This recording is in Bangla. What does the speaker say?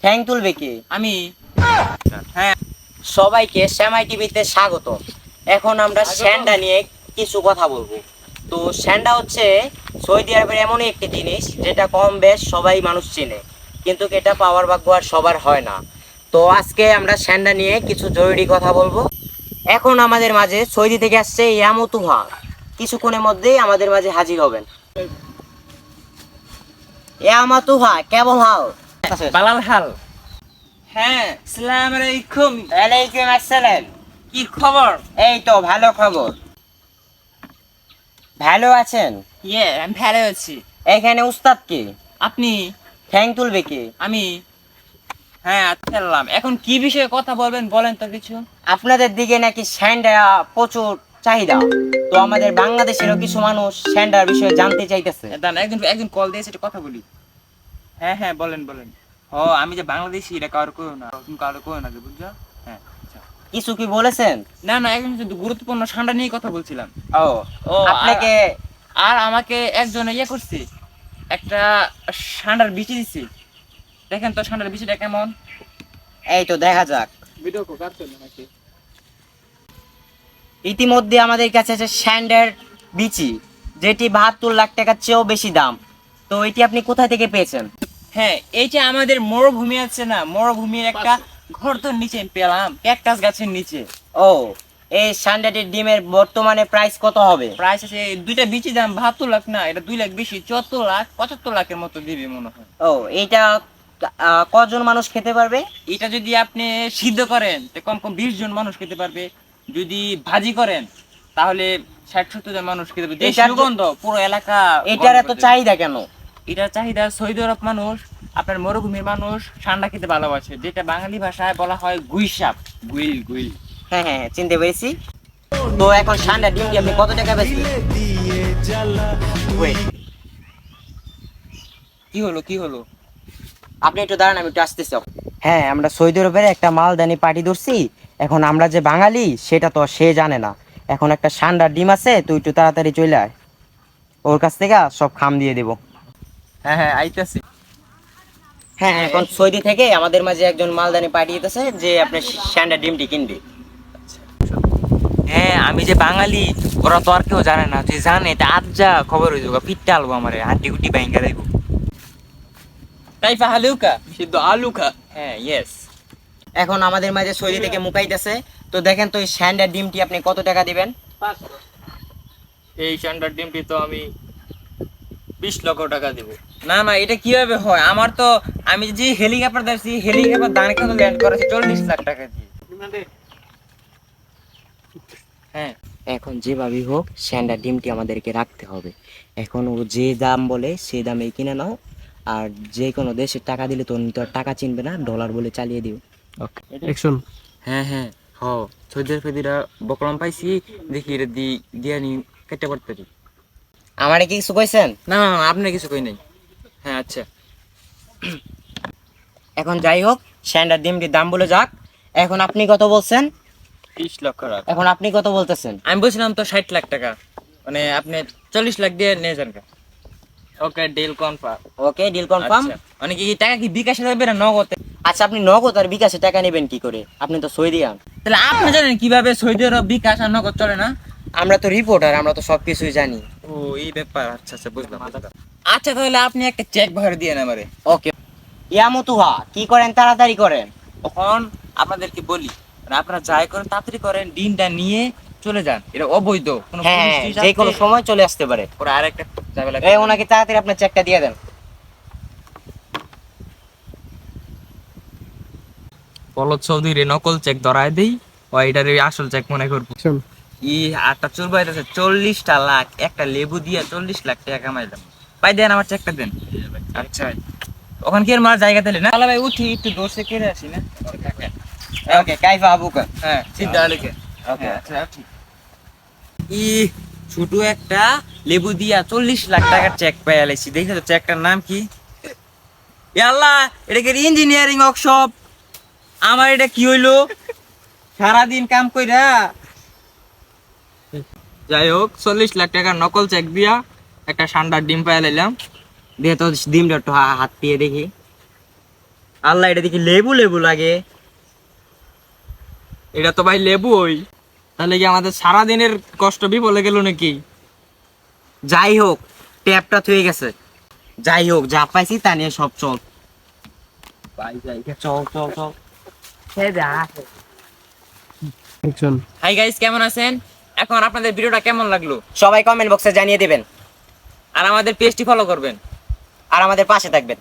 ঠ্যাং তুলবে কে? আমি। হ্যাঁ, সবাইকে শ্যামাই টিভিতে স্বাগত। এখন আমরা স্যান্ডা নিয়ে কিছু কথা বলবো। তো স্যান্ডা হচ্ছে সৌদি আরবের এমনই একটি জিনিস যেটা কম বেশ সবাই মানুষ চেনে, কিন্তু এটা পাওয়ার ভাগ্য আর সবার হয় না। তো আজকে আমরা স্যান্ডা নিয়ে কিছু জরুরি কথা বলবো। এখন আমাদের মাঝে সৌদি থেকে আসছে ইয়ামতুহা, কিছুক্ষণের মধ্যেই আমাদের মাঝে হাজির হবেন। ইয়ামাতুহা কেমন হাল? বালাল হাল। হ্যাঁ, আসসালামু আলাইকুম। ওয়ালাইকুম আসসালাম। কি খবর? এই তো ভালো খবর। ভালো আছেন? আমি ভালো আছি। এখানে উস্তাদ কে? আপনি? ঠ্যাং তুলবে কে? আমি। হ্যাঁ, খেললাম। এখন কি বিষয়ে কথা বলবেন বলেন তো কিছু। আপনাদের দিকে নাকি স্যান্ডা প্রচুর চাহিদা, তো আমাদের বাংলাদেশেরও কিছু মানুষ স্যান্ডার বিষয়ে জানতে চাইতেছে। দাঁড়ান, একজন একজন কল দিয়েছে, একটা কথা বলি। হ্যাঁ হ্যাঁ, বলেন বলেন। ও, আমি যে বাংলাদেশি এটা কারো কইও না, তুমি কারো কইও না, বুঝছো? হ্যাঁ, আচ্ছা। কিছু কি বলেছেন? না না, একজন শুধু গুরুত্বপূর্ণ ঠান্ডা নিয়ে কথা বলছিলাম। ও ও, আপনাকে আর আমাকে একজন ইয়ে করছে, একটা ঠান্ডার বিচি দিছে। দেখেন তো ঠান্ডার বিচিটা কেমন। এই তো দেখা যাক। ভিডিও কো কাটছেন নাকি? ইতিমধ্যে আমাদের কাছে আছে স্যান্ডার বিচি, যেটি 72 লাখ টাকার চেয়েও বেশি দাম। তো এটি আপনি কোথা থেকে পেয়েছেন? হ্যাঁ, এই যে আমাদের মরুভূমি আছে না, মরুভূমির একটা ঘরটোর নিচে পেলাম, ক্যাকটাস গাছের নিচে। ও, এই স্যান্ডারটির ডিমের বর্তমানে প্রাইস কত হবে? প্রাইস আছে, দুইটা বিচি দাম 72 লাখ না, এটা 2 লাখ বেশি, 74 লাখ 75 লাখের মতো দিবে মনে হয়। ও, এইটা কজন মানুষ খেতে পারবে? এটা যদি আপনি সিদ্ধ করেন তো কম কম 20 জন মানুষ খেতে পারবে। যদি ভাজি করেন তাহলে 60-70 জন মানুষ খেতে পারবে। দেশি সুগন্ধ পুরো এলাকা। এটার এত চাহিদা কেন? এটার চাহিদা, সৌদি আরব মানুষ, আপনার মরুভূমির মানুষ ঠান্ডা খেতে ভালোবাসে, যেটা বাঙালি ভাষায় বলা হয় গুইসাপ। গুইল গুইল। হ্যাঁ হ্যাঁ, চিনতে পেরেছি। তো এখন স্যান্ডার ডিমটি আপনি কত টাকা বেচবেন? Wait, কি হলো কি হলো? আপনি একটু দাঁড়ান, আমি একটু আসতেছি। হ্যাঁ, আমরা সৌদি আরবের একটা মালদানি পার্টি ধরছি। এখন আমরা যে বাঙালি সেটা তো সে জানে না। এখন একটা সান্ডার ডিম আছে, তুই একটু তাড়াতাড়ি চলে আয়, ওর কাছ থেকে সব খাম দিয়ে দেবো। হ্যাঁ হ্যাঁ, আইতাছি। হ্যাঁ, এখন সৌদি থেকে আমাদের মাঝে একজন মালদানি পাঠিয়েছে যে আপনার সান্ডার ডিমটি কিনবে। হ্যাঁ, আমি যে বাঙালি ওরা তো আর কেউ জানে না, তুই জানে এটা আজ যা খবর হয়ে যাবো, পিঠটা আলবো আমার হাড্ডি গুটি ব্যাঙ্গা দেব। কাইফা হালুকা সিদ্ধ আলুকা। হ্যাঁ, ইয়েস। এখন আমাদের মাঝে সৌদি থেকে মুকাইতেছে। তো দেখেন তো এই সান্ডার ডিমটি আপনি কত টাকা দিবেন? এই স্ট্যান্ডার্ড ডিমটি তো আমি 20 লক্ষ টাকা দেব। না না, এটা কিভাবে হয়? আমার তো, আমি যে হেলিকপ্টার দেখছি, হেলিকপ্টার দাঁড়িয়ে কিন্তু ল্যান্ড করেছি 40 লাখ টাকা দিয়ে। হ্যাঁ, এখন যেভাবেই হোক স্যান্ডার ডিমটি আমাদেরকে রাখতে হবে। এখন ও যে দাম বলে সেই দামে কিনে নাও। আর যে কোনো দেশে টাকা দিলে তো আর টাকা চিনবে না, ডলার বলে চালিয়ে দিও। অ্যাকশন। হ্যাঁ হ্যাঁ, হ। সৌদির ফেদিরা বকরম পাইছি, দেখি এটা দিয়া নি কেটে পড়তে পারি। আমারে কি কিছু কইছেন? না না না, আপনার কিছু কই নাই। হ্যাঁ, আচ্ছা। এখন যাই হোক, স্যান্ডার ডিমটির দাম বলে যাক। এখন আপনি কত বলছেন? 30 লক্ষ টাকা। এখন আপনি কত বলতেছেন? আমি বলছিলাম তো 60 লাখ টাকা, মানে আপনি 40 লাখ দিয়ে নিয়ে যান। ওকে, ডিল কনফার্ম। ওকে, ডিল কনফার্ম। মানে কি টাকা কি বিকাশে দেবে না নগদে? আচ্ছা, আপনি নগদ আর বিকাশে টাকা নেবেন কি করে? আপনি তো সৌদিয়ান। তাহলে আপনি জানেন কিভাবে সৌদি আরব বিকাশ আর নগদ চলে না? আমরা তো রিপোর্টার, আমরা তো সবকিছুই জানি। ও, এই ব্যাপার। আচ্ছা আচ্ছা, বুঝলাম। আচ্ছা, তাহলে আপনি একটা চেক ভরে দিয়ে আমারে। ওকে। ইয়ামতুহা, কি করেন তাড়াতাড়ি করেন। তখন আপনাদেরকে বলি, মানে আপনারা যাই করেন তাড়াতাড়ি করেন, দিনটা নিয়ে চলে যান, এটা অবৈধ। কোনো হ্যাঁ, পুলিশ যে কোনো সময় চলে আসতে পারে। পরে আরেকটা ঝামেলা। এই ওনাকে তাড়াতাড়ি আপনার চেকটা দিয়ে দেন। পলত চৌধুরী নকল চেক ধরায় দেই, ও এটার আসল চেক মনে করবো। অ্যাকশন। ই আটটা চুল বাইতেছে 40টা লাখ, একটা লেবু দিয়ে 40 লাখ টাকা কামাইলাম। পাই দেন, আমার চেকটা দেন। আচ্ছা, ওখানে কি আর মার জায়গা দিলে না? তাহলে ভাই উঠি, একটু দোষে কেড়ে আসি না। ওকে, কাইফা আবুকা। হ্যাঁ, সিদ্ধা আলীকে। ওকে। আচ্ছা, ঠিক। ই ছোট একটা লেবু দিয়া 40 লাখ টাকার চেক পাই আলাইছি। দেখি তো চেকটার নাম কি? এ আল্লাহ, এটা কি ইঞ্জিনিয়ারিং ওয়ার্কশপ? আমার এটা কি হইলো? সারাদিন কাম কইরা। যাই হোক, 40 লাখ টাকার নকল চেক দিয়া একটা ঠান্ডার ডিম পাই লাইলাম। দিয়ে তো ডিমটা একটু হাত দিয়ে দেখি। আল্লাহ, এটা দেখি লেবু লেবু লাগে। এটা তো ভাই লেবু ওই, তাহলে কি আমাদের সারা দিনের কষ্ট বিফলে গেল নাকি? যাই হোক, ট্যাপটা থুয়ে গেছে। যাই হোক, যা পাইছি তা নিয়ে সব চল। ভাই যাই। চল চল চল। হাই গাইস, কেমন আছেন? এখন আপনাদের ভিডিওটা কেমন লাগলো? সবাই কমেন্ট বক্সে জানিয়ে দিবেন আর আমাদের পেজটি ফলো করবেন। আর আমাদের পাশে থাকবেন।